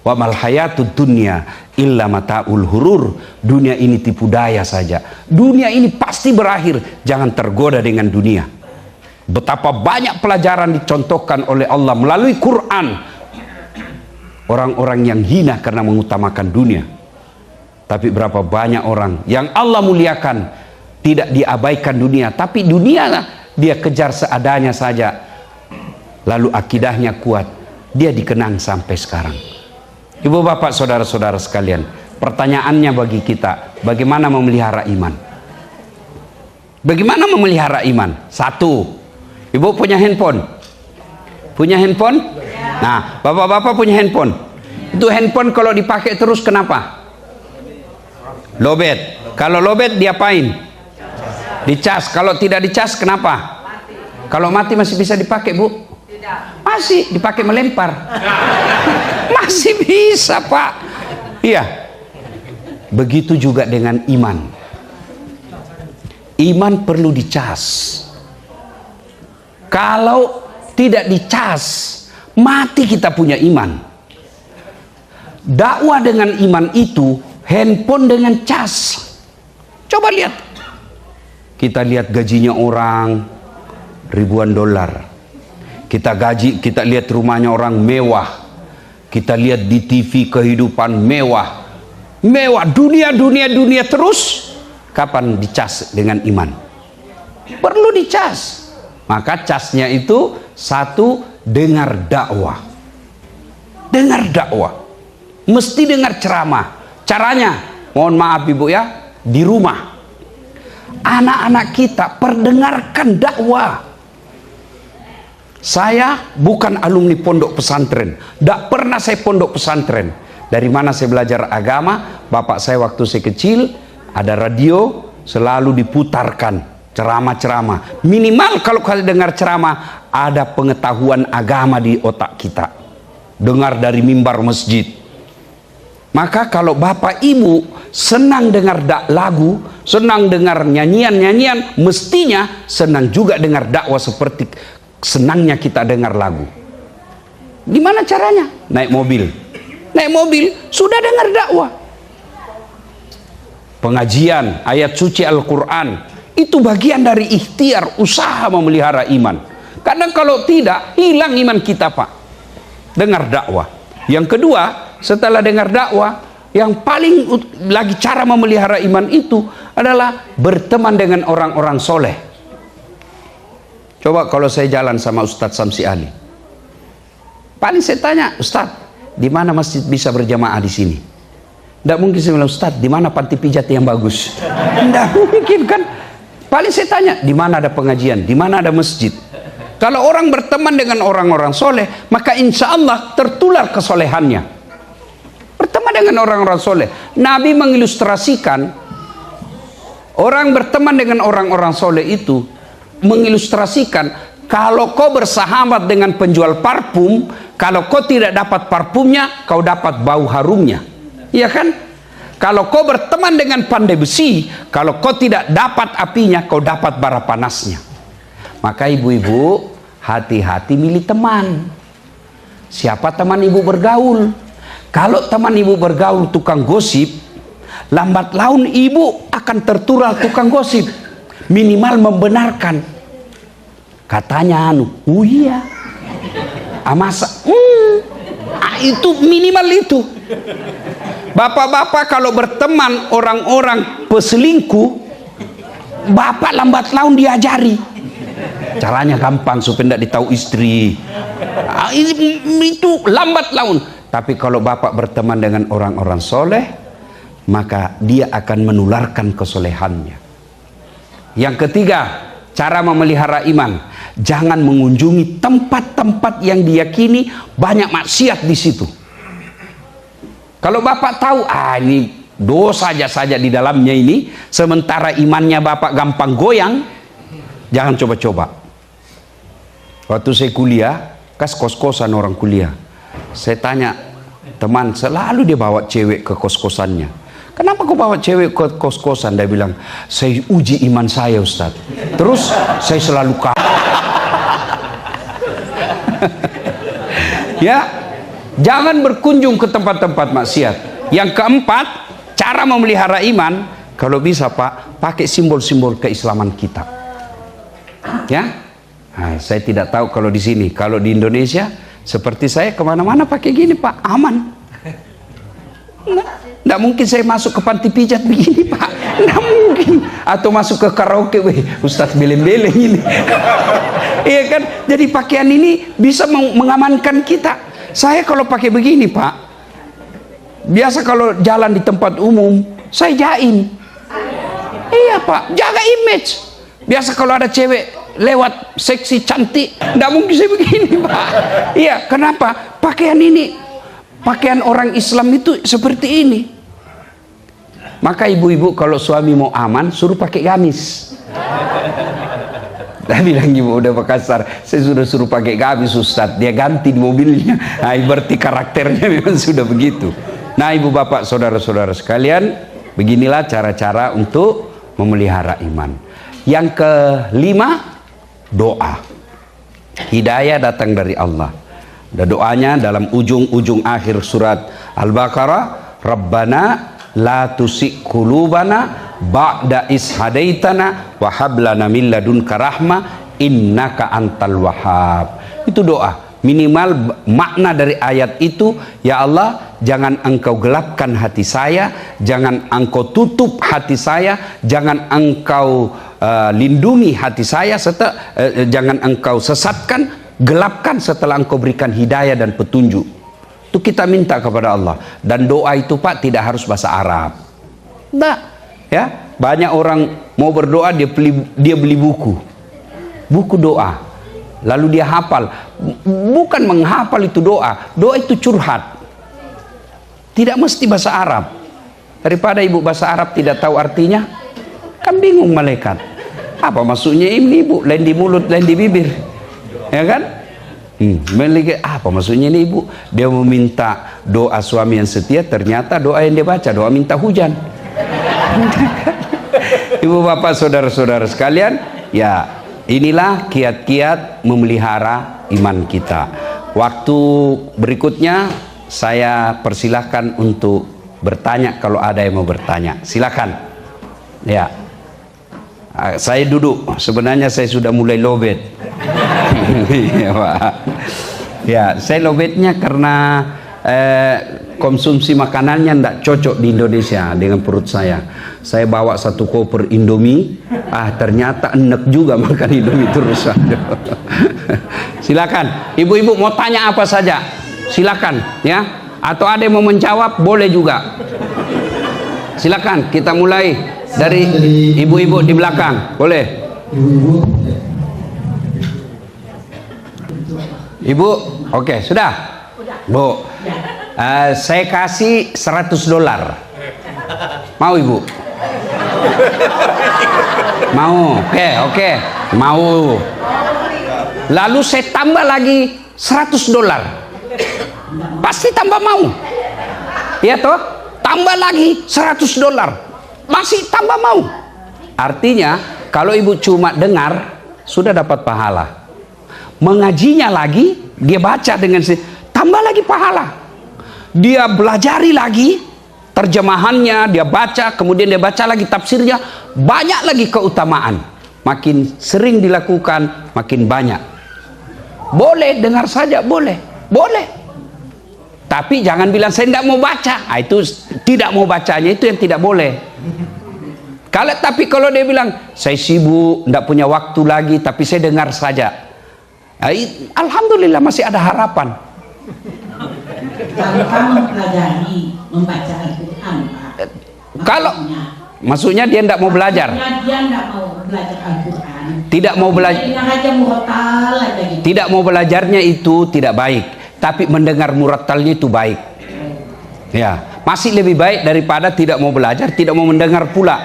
Wa mal hayatud dunya illa mataul hurur. Dunia ini tipu daya saja. Dunia ini pasti berakhir. Jangan tergoda dengan dunia. Betapa banyak pelajaran dicontohkan oleh Allah melalui Quran. Orang-orang yang hina karena mengutamakan dunia. Tapi berapa banyak orang yang Allah muliakan, tidak diabaikan dunia, tapi dunia dia kejar seadanya saja. Lalu akidahnya kuat, dia dikenang sampai sekarang. Ibu bapak saudara-saudara sekalian, pertanyaannya bagi kita, bagaimana memelihara iman? Bagaimana memelihara iman? Satu, ibu punya handphone? Punya handphone? Nah, bapak-bapak punya handphone. Itu handphone kalau dipakai terus kenapa? Lobet. Kalau lobet diapain? Dicas. Kalau tidak dicas kenapa? Kalau mati masih bisa dipakai, Bu? Masih dipakai melempar. Masih bisa, Pak. Iya. Begitu juga dengan iman. Iman perlu dicas. Kalau tidak dicas, mati kita punya iman. Dakwah dengan iman itu handphone dengan cas. Coba lihat. Kita lihat gajinya orang ribuan dolar. Kita lihat rumahnya orang mewah. Kita lihat di TV kehidupan mewah. Mewah, dunia terus. Kapan dicas dengan iman? Perlu dicas. Maka casnya itu satu, dengar dakwah. Dengar dakwah. Mesti dengar ceramah. Caranya, mohon maaf ibu ya, di rumah. Anak-anak kita perdengarkan dakwah. Saya bukan alumni pondok pesantren. Tidak pernah saya pondok pesantren. Dari mana saya belajar agama? Bapak saya waktu saya kecil, ada radio, selalu diputarkan ceramah-ceramah. Minimal kalau kalian dengar ceramah, ada pengetahuan agama di otak kita. Dengar dari mimbar masjid. Maka kalau bapak ibu senang dengar lagu, senang dengar nyanyian-nyanyian, mestinya senang juga dengar dakwah seperti senangnya kita dengar lagu. Gimana caranya? Naik mobil. Naik mobil, sudah dengar dakwah. Pengajian, ayat suci Al-Quran, itu bagian dari ikhtiar, usaha memelihara iman. Karena kalau tidak, hilang iman kita, Pak. Dengar dakwah. Yang kedua, setelah dengar dakwah, yang paling lagi cara memelihara iman itu adalah berteman dengan orang-orang soleh. Coba kalau saya jalan sama Ustadz Samsi Ali, paling saya tanya, Ustadz, di mana masjid bisa berjamaah di sini? Tidak mungkin saya bilang, Ustadz, di mana panti pijat yang bagus? Tidak mungkin kan? Paling saya tanya, di mana ada pengajian? Di mana ada masjid? Kalau orang berteman dengan orang-orang soleh, maka insya Allah tertular kesolehannya. Berteman dengan orang-orang soleh. Nabi mengilustrasikan, orang berteman dengan orang-orang soleh itu, mengilustrasikan, kalau kau bersahabat dengan penjual parfum, kalau kau tidak dapat parfumnya, kau dapat bau harumnya. Iya kan? Kalau kau berteman dengan pandai besi, kalau kau tidak dapat apinya, kau dapat bara panasnya. Maka ibu-ibu, hati-hati milih teman. Siapa teman ibu bergaul? Kalau teman ibu bergaul tukang gosip, lambat laun ibu akan tertular tukang gosip. Minimal membenarkan. Katanya oh iya. Masa? Itu minimal itu. Bapak-bapak kalau berteman orang-orang peselingkuh, bapak lambat laun diajari. Caranya gampang supaya tidak ditahu istri. Itu lambat laun. Tapi kalau bapak berteman dengan orang-orang soleh, maka dia akan menularkan kesolehannya. Yang ketiga, cara memelihara iman, jangan mengunjungi tempat-tempat yang diyakini banyak maksiat di situ. Kalau bapak tahu, ini dosa saja di dalamnya ini, sementara imannya bapak gampang goyang, jangan coba-coba. Waktu saya kuliah, kos-kosan orang kuliah, saya tanya teman, selalu dia bawa cewek ke kos-kosannya. Kenapa kau bawa cewek ke kos-kosan? Dia bilang, saya uji iman saya, Ustaz. Terus saya selalu kalah. Ya, Jangan berkunjung ke tempat-tempat maksiat. Yang keempat, cara memelihara iman, kalau bisa Pak, pakai simbol-simbol keislaman kita. Ya, nah, saya tidak tahu kalau di sini, kalau di Indonesia, seperti saya kemana-mana pakai gini Pak, aman. Nggak mungkin saya masuk ke panti pijat begini Pak, nggak mungkin. Atau masuk ke karaoke, weh, Ustadz beleng-beleng ini. Iya kan, jadi pakaian ini bisa mengamankan kita. Saya kalau pakai begini Pak, biasa kalau jalan di tempat umum, saya jaim. Iya Pak, jaga image. Biasa kalau ada cewek lewat seksi cantik, nggak mungkin saya begini Pak. Iya, kenapa? Pakaian ini, pakaian orang Islam itu seperti ini. Maka ibu-ibu kalau suami mau aman, suruh pakai gamis. Dia bilang ibu udah kasar, saya sudah suruh pakai gamis Ustadz, dia ganti di mobilnya. Nah, berarti karakternya memang sudah begitu. Nah, ibu bapak saudara-saudara sekalian, beginilah cara-cara untuk memelihara iman. Yang kelima, doa. Hidayah datang dari Allah. Dan doanya dalam ujung-ujung akhir surat Al-Baqarah, Rabbana la tusik qulubana ba'da is hadaitana wa hab lana min ladunka rahmah innaka antal wahhab. Itu doa. Minimal makna dari ayat itu, ya Allah, jangan engkau gelapkan hati saya, jangan engkau tutup hati saya, jangan engkau lindungi hati saya, serta jangan engkau sesatkan, gelapkan setelah engkau berikan hidayah dan petunjuk. Itu kita minta kepada Allah. Dan doa itu Pak tidak harus bahasa Arab. Nah, ya, banyak orang mau berdoa dia beli buku doa, lalu dia hafal. Bukan menghafal itu doa itu curhat. Tidak mesti bahasa Arab. Daripada ibu bahasa Arab tidak tahu artinya, kan bingung malaikat. Apa maksudnya ini ibu? Lain di mulut, lain di bibir, ya kan? Apa maksudnya ini ibu? Dia meminta doa suami yang setia, ternyata doa yang dia baca doa minta hujan. Ibu bapak saudara-saudara sekalian, ya inilah kiat-kiat memelihara iman kita. Waktu berikutnya saya persilahkan untuk bertanya kalau ada yang mau bertanya. Silakan. Ya, saya duduk. Sebenarnya saya sudah mulai lobet. Ya, Pak. Ya, saya lobetnya karena konsumsi makanannya tidak cocok di Indonesia dengan perut saya. Saya bawa satu koper Indomie, ternyata enak juga makan Indomie terus. Silakan, ibu-ibu mau tanya apa saja, silakan ya. Atau ada yang mau menjawab, boleh juga. Silakan, kita mulai dari ibu-ibu di belakang, boleh. Ibu, oke, sudah. Bu, saya kasih $100. Mau ibu? Mau? Oke, mau. Lalu saya tambah lagi $100. Pasti tambah mau. Ya toh? Tambah lagi $100. Masih tambah mau. Artinya, kalau ibu cuma dengar, sudah dapat pahala. Mengajinya lagi, dia baca dengan tambah lagi pahala. Dia belajari lagi terjemahannya, dia baca, kemudian dia baca lagi tafsirnya, banyak lagi keutamaan. Makin sering dilakukan, makin banyak. Boleh dengar saja, boleh. Tapi jangan bilang saya tidak mau baca. Itu tidak mau bacanya itu yang tidak boleh. Tapi kalau dia bilang saya sibuk, tidak punya waktu lagi, tapi saya dengar saja. Alhamdulillah masih ada harapan. Kalau kamu mempelajari membaca Al-Quran, kalau maksudnya dia tidak mau belajar. Dia tidak mau belajar Al-Quran. Tidak mau belajar. Tidak mau belajarnya itu tidak baik. Tapi mendengar murattalnya itu baik. Ya, masih lebih baik daripada tidak mau belajar, tidak mau mendengar pula.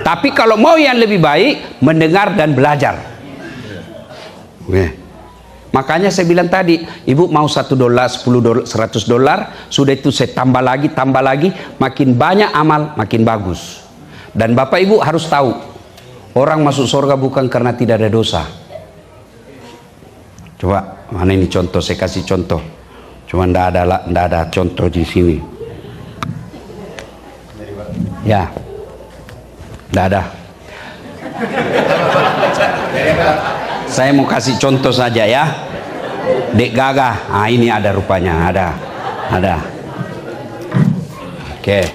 Tapi kalau mau yang lebih baik, mendengar dan belajar. Makanya saya bilang tadi, ibu mau $1, $10, $100, sudah itu saya tambah lagi, makin banyak amal, makin bagus. Dan bapak ibu harus tahu, orang masuk surga bukan karena tidak ada dosa. Coba, mana ini contoh, saya kasih contoh. Cuma ndak ada contoh di sini. Ya, ndak ada. Saya mau kasih contoh saja ya. Dek gagah, ini ada rupanya, ada. Oke.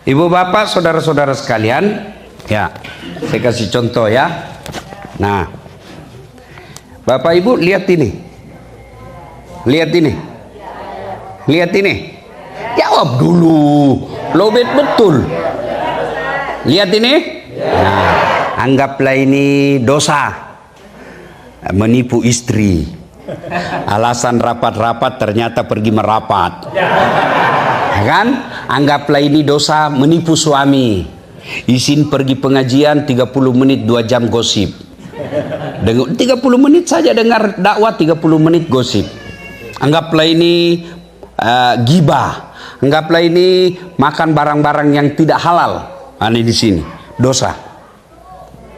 Ibu bapak, saudara-saudara sekalian, ya, saya kasih contoh ya. Nah, bapak ibu lihat ini. Lihat ini. Jawab dulu. Lobet betul. Lihat ini. Nah, anggaplah ini dosa. Menipu istri. Alasan rapat-rapat ternyata pergi merapat. Kan? Anggaplah ini dosa menipu suami. Izin pergi pengajian 30 menit 2 jam gosip. 30 menit saja dengar dakwah, 30 menit gosip. Anggaplah ini gibah. Anggaplah ini makan barang-barang yang tidak halal. Ini di sini dosa.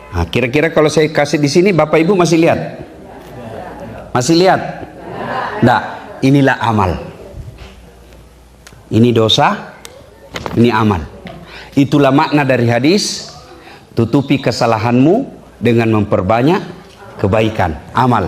Nah, kira-kira kalau saya kasih di sini, bapak ibu masih lihat? Masih lihat? Nah, inilah amal. Ini dosa, ini amal. Itulah makna dari hadis, tutupi kesalahanmu dengan memperbanyak kebaikan, amal.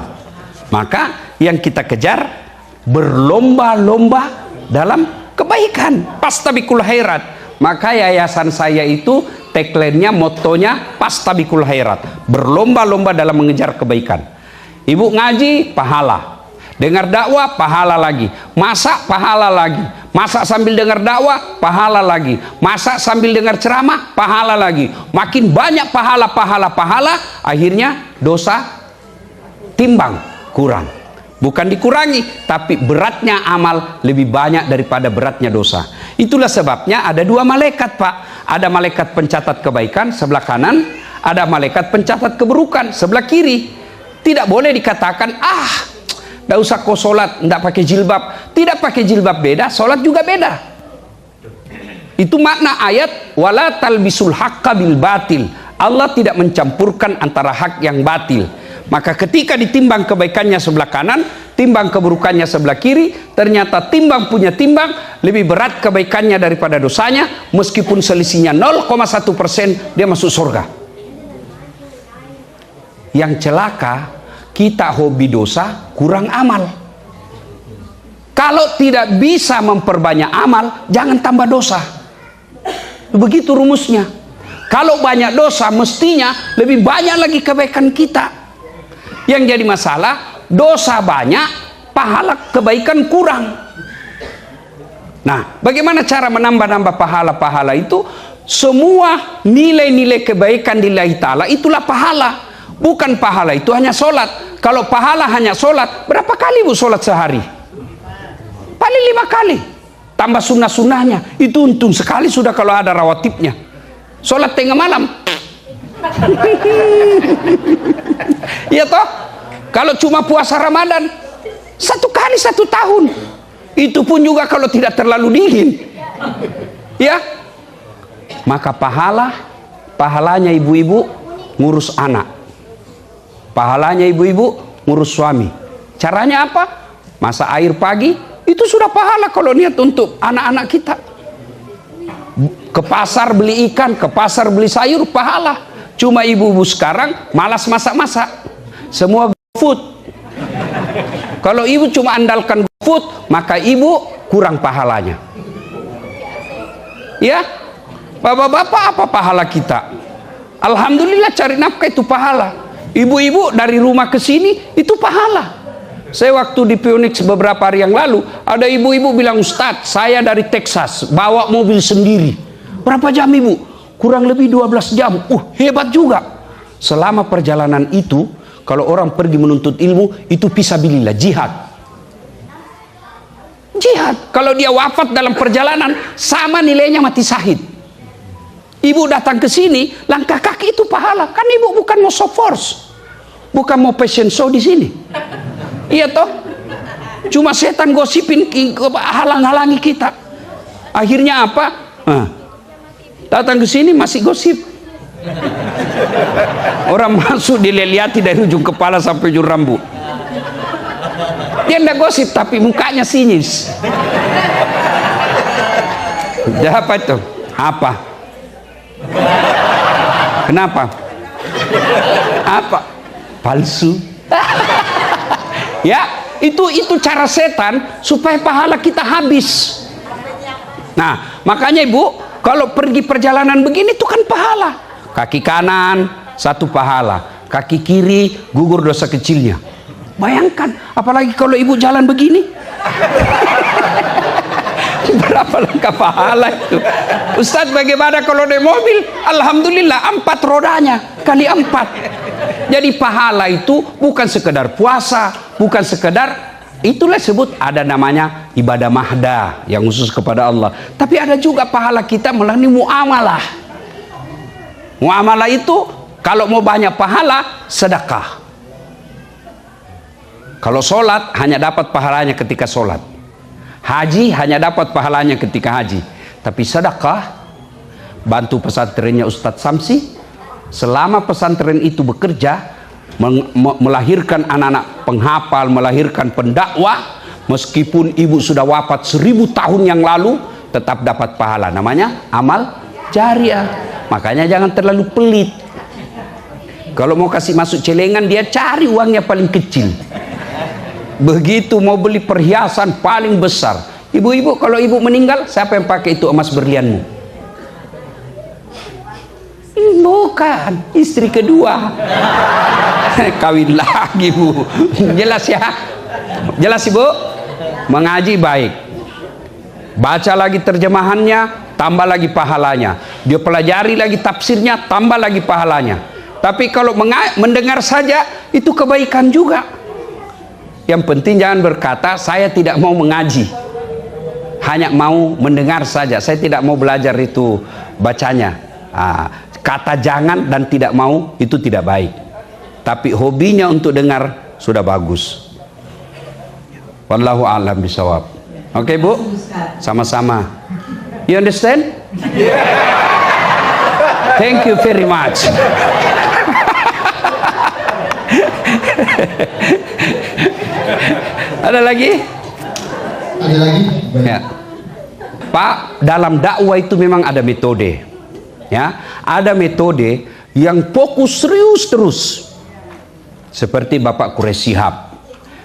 Maka yang kita kejar berlomba-lomba dalam kebaikan. Pastabikul khairat. Maka yayasan saya itu tagline-nya, motonya pastabikul khairat. Berlomba-lomba dalam mengejar kebaikan. Ibu ngaji, pahala. Dengar dakwah, pahala lagi. Masak, pahala lagi. Masak sambil dengar dakwah, pahala lagi. Masak sambil dengar ceramah, pahala lagi. Makin banyak pahala, akhirnya dosa timbang, kurang. Bukan dikurangi, tapi beratnya amal lebih banyak daripada beratnya dosa. Itulah sebabnya ada 2 malaikat, Pak. Ada malaikat pencatat kebaikan sebelah kanan, ada malaikat pencatat keburukan sebelah kiri. Tidak boleh dikatakan, tidak usah kau sholat, tidak pakai jilbab. Tidak pakai jilbab beda, sholat juga beda. Itu makna ayat, wala talbisul haqqa bil batil. Allah tidak mencampurkan antara hak yang batil. Maka ketika ditimbang kebaikannya sebelah kanan, timbang keburukannya sebelah kiri, ternyata timbang punya timbang lebih berat kebaikannya daripada dosanya, meskipun selisihnya 0,1%, dia masuk surga. Yang celaka, kita hobi dosa, kurang amal. Kalau tidak bisa memperbanyak amal, jangan tambah dosa. Begitu rumusnya. Kalau banyak dosa, mestinya lebih banyak lagi kebaikan kita. Yang jadi masalah, dosa banyak, pahala kebaikan kurang. Nah, bagaimana cara menambah-nambah pahala-pahala itu? Semua nilai-nilai kebaikan lillahi ta'ala itulah pahala. Bukan pahala itu hanya sholat. Kalau pahala hanya sholat, berapa kali bu sholat sehari? Paling 5 kali. Tambah sunnah-sunnahnya. Itu untung sekali sudah kalau ada rawatibnya. Sholat tengah malam. Ya toh? Kalau cuma puasa Ramadan 1 kali 1 tahun. Itu pun juga kalau tidak terlalu dingin. Ya. Maka pahalanya ibu-ibu ngurus anak. Pahalanya ibu-ibu ngurus suami. Caranya apa? Masa air pagi itu sudah pahala kalau niat untuk anak-anak kita. Ke pasar beli ikan, ke pasar beli sayur, pahala. Cuma ibu-ibu sekarang malas masak-masak. Semua GoFood. Kalau ibu cuma andalkan GoFood, maka ibu kurang pahalanya. Ya, bapak-bapak apa pahala kita? Alhamdulillah cari nafkah itu pahala. Ibu-ibu dari rumah ke sini itu pahala. Saya waktu di Phoenix beberapa hari yang lalu, ada ibu-ibu bilang, Ustadz, saya dari Texas, bawa mobil sendiri. Berapa jam ibu? Kurang lebih 12 jam. Hebat juga. Selama perjalanan itu, kalau orang pergi menuntut ilmu, itu fisabilillah, jihad. Jihad. Kalau dia wafat dalam perjalanan, sama nilainya mati syahid. Ibu datang ke sini, langkah kaki itu pahala. Kan ibu bukan mau show force, bukan mau fashion show di sini. Iya toh? Cuma setan gosipin, halang-halangi kita. Akhirnya apa? Datang ke sini masih gosip. Orang masuk dileliati dari ujung kepala sampai ujung rambut. Dia ndak gosip tapi mukanya sinis. Apa itu? Apa? Kenapa? Apa? Palsu. Ya, itu cara setan supaya pahala kita habis. Nah, makanya Ibu, kalau pergi perjalanan begini itu kan pahala. Kaki kanan satu pahala, kaki kiri gugur dosa kecilnya. Bayangkan, apalagi kalau Ibu jalan begini. Berapa langkah pahala itu? Ustadz, bagaimana kalau naik mobil? Alhamdulillah 4 rodanya kali 4. Jadi pahala itu bukan sekedar puasa, bukan sekedar, itulah sebut ada namanya ibadah mahda yang khusus kepada Allah. Tapi ada juga pahala kita melalui muamalah. Muamalah itu kalau mau banyak pahala, sedekah. Kalau sholat hanya dapat pahalanya ketika sholat. Haji hanya dapat pahalanya ketika haji. Tapi sedekah, bantu pesantrennya Ustadz Samsi, selama pesantren itu bekerja, melahirkan anak-anak penghafal, melahirkan pendakwah, meskipun ibu sudah wafat 1000 tahun yang lalu, tetap dapat pahala. Namanya amal jariah. Makanya jangan terlalu pelit. Kalau mau kasih masuk celengan, dia cari uangnya paling kecil. Begitu mau beli perhiasan paling besar. Ibu-ibu, kalau ibu meninggal, siapa yang pakai itu emas berlianmu? Bukan, istri kedua. Kawin lagi, Bu. Jelas ya? Jelas, Ibu? Mengaji baik. Baca lagi terjemahannya, tambah lagi pahalanya. Dia pelajari lagi tafsirnya, tambah lagi pahalanya. Tapi kalau mendengar saja, itu kebaikan juga. Yang penting jangan berkata, saya tidak mau mengaji, hanya mau mendengar saja, saya tidak mau belajar itu bacanya. Kata jangan dan tidak mau itu tidak baik. Tapi hobinya untuk dengar sudah bagus. Wallahu a'lam bishawab. Oke, Bu? Sama-sama. You understand? Thank you very much. Ada lagi? Ada lagi? Ya. Pak, dalam dakwah itu memang ada metode. Ya, ada metode yang fokus serius terus. Seperti Bapak Quraisy Shihab.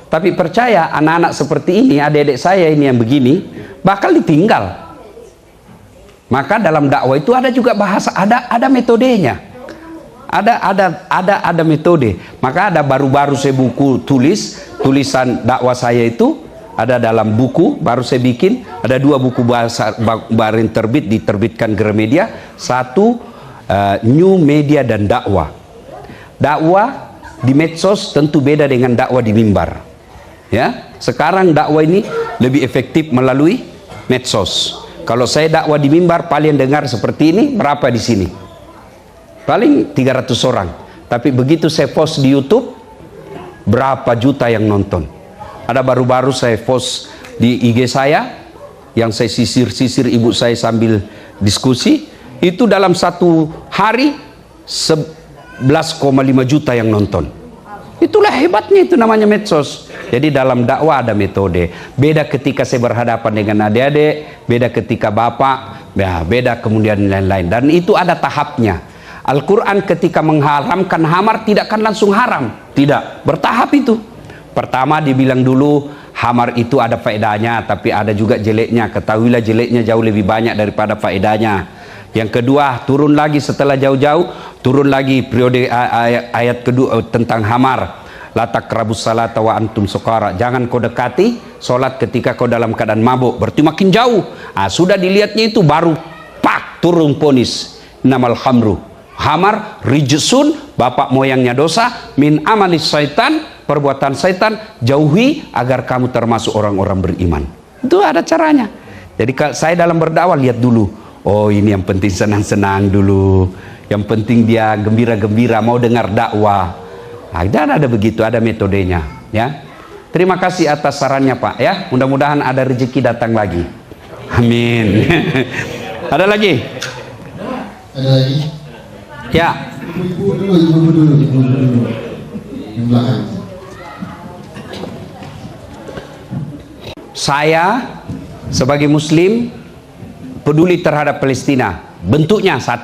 Tapi percaya anak-anak seperti ini, adik-adik saya ini yang begini, bakal ditinggal. Maka dalam dakwah itu ada juga bahasa, ada metodenya. Ada metode. Maka ada baru-baru saya buku tulisan dakwah saya itu ada dalam buku baru saya bikin. Ada 2 buku bahasa baru yang diterbitkan Gramedia. 1 New Media dan Dakwah. Dakwah di medsos tentu beda dengan dakwah di mimbar. Ya, sekarang dakwah ini lebih efektif melalui medsos. Kalau saya dakwah di mimbar, paling dengar seperti ini berapa di sini? Paling 300 orang. Tapi begitu saya post di YouTube, berapa juta yang nonton. Ada baru-baru saya post di IG saya, yang saya sisir-sisir ibu saya sambil diskusi, itu dalam 1 hari 11,5 juta yang nonton. Itulah hebatnya, itu namanya medsos. Jadi dalam dakwah ada metode. Beda ketika saya berhadapan dengan adik-adik, beda ketika bapak, ya, beda kemudian lain-lain. Dan itu ada tahapnya. Al-Quran ketika mengharamkan hamar tidak akan langsung haram. Tidak, bertahap itu. Pertama dibilang dulu hamar itu ada faedahnya, tapi ada juga jeleknya. Ketahuilah jeleknya jauh lebih banyak daripada faedahnya. Yang kedua, turun lagi setelah jauh-jauh, turun lagi periode ayat kedua tentang hamar. La taqrabus salata wa antum sukara. Jangan kau dekati solat ketika kau dalam keadaan mabuk. Berarti makin jauh. Sudah dilihatnya itu baru pak turun ponis. Namal khamru. Hamar rijsun, bapak moyangnya dosa, min amalis syaitan, perbuatan syaitan, jauhi agar kamu termasuk orang-orang beriman. Itu ada caranya. Jadi saya dalam berdakwah lihat dulu, oh ini yang penting senang-senang dulu, yang penting dia gembira-gembira mau dengar dakwah. Dan ada begitu, ada metodenya, ya. Terima kasih atas sarannya, Pak, ya. Mudah-mudahan ada rezeki datang lagi. Amin. Ada lagi? Ada lagi? Ya. Ibu dulu. Yang belakang. Saya sebagai Muslim peduli terhadap Palestina. Bentuknya satu.